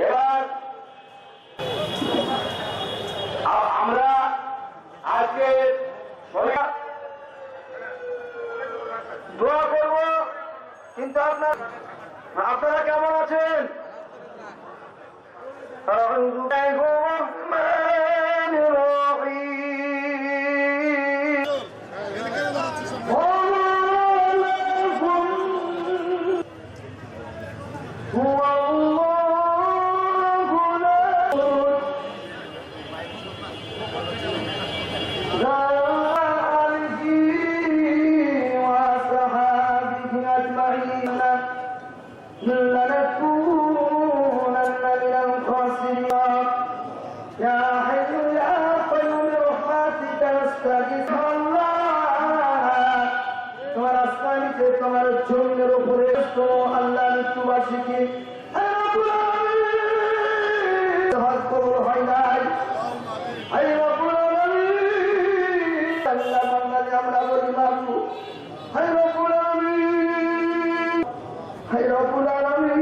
এবার আমরা আজকে দোয়া করব, কিন্তু আপনারা কেমন আছেন? তোমার জমিনের উপরে আল্লাহ মৃত্যুবাসীকে কবর হয় নাই। আমরা বলি বাবু হাই রব্বুল আলামিন, হাই রব্বুল আলামিন,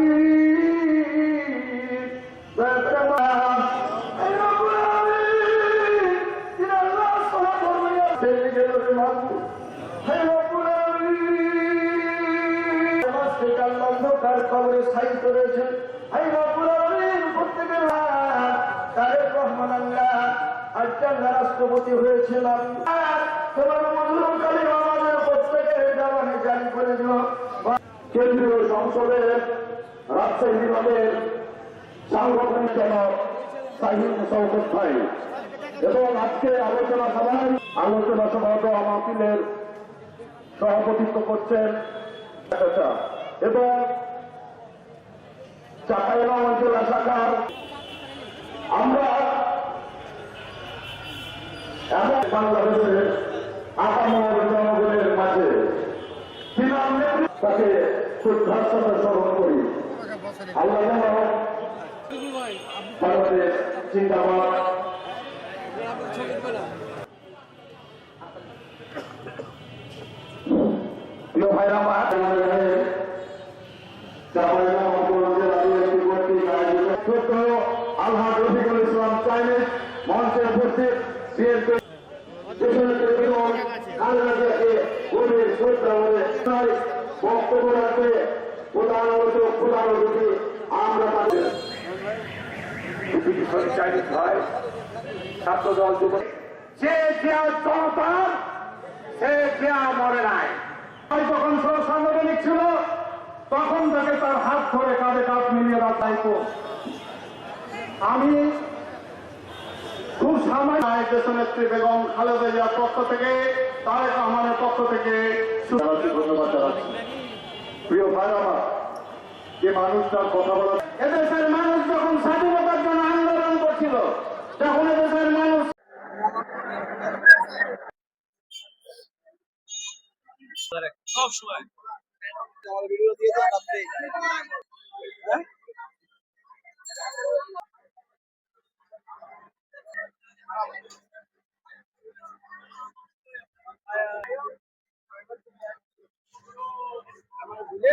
হাই রব্বুল আলামিন, ইন আল্লাহ সালাত ওয়া সালাম বাবু হাই রব্বুল আলামিন, আমাদের আল্লাহ নৌকার কবরে ছাই করেছেন। হাই রব্বুল আলামিন, প্রত্যেকের তারেক রহমান আল্লাহ আল্লাহ রাষ্ট্রপতি হয়েছিলাম, তোমার মজলুম কালিমা আমাদের প্রত্যেকের জবানে জারি করে দিল। কেন্দ্রীয় সংসদের রাজশাহী বিভাগের সাংগঠনিক জনক শাহীন শওকত ভাই এবং আজকে আলোচনা সভায় মাহফিলের সভাপতিত্ব করছেন এবং চাঁপাইনবাবগঞ্জ অঞ্চল শাখার আমরা এমন বাংলাদেশের আপামর জনগণের মাঝে তাকে শ্রদ্ধার সাথে স্মরণ করি। আল্লাহ বাংলাদেশ জিন্দাবাদ। প্রিয় ভাইরা আলহাজ রফিকুল ইসলাম চাইনিজ মঞ্চে উপস্থিত বক্তব্য রাখবে প্রধান আলোচক প্রধান অতিথি আমরা চাইনিজ ভাই ছাত্র দল যুব যে জনতা সে মরে নাই। যখন সাংগঠনিক ছিল তখন থেকে তার হাত ধরে কাঁধে কাঁধ মিলিয়ে রাখতো। আমি খুব সামান্য দেশনেত্রী বেগম খালেদা জিয়ার পক্ষ থেকে তারেক রহমানের পক্ষ থেকে ধন্যবাদ জানাচ্ছি। প্রিয় ভাই আমার, যে মানুষটার কথা বলা, এদেশের মানুষ যখন স্বাধীনতার জন্য আন্দোলন করছিল, তখন এদেশের মানুষ সব সময় ভিডিও দিয়ে দেন আপনি। ভুলে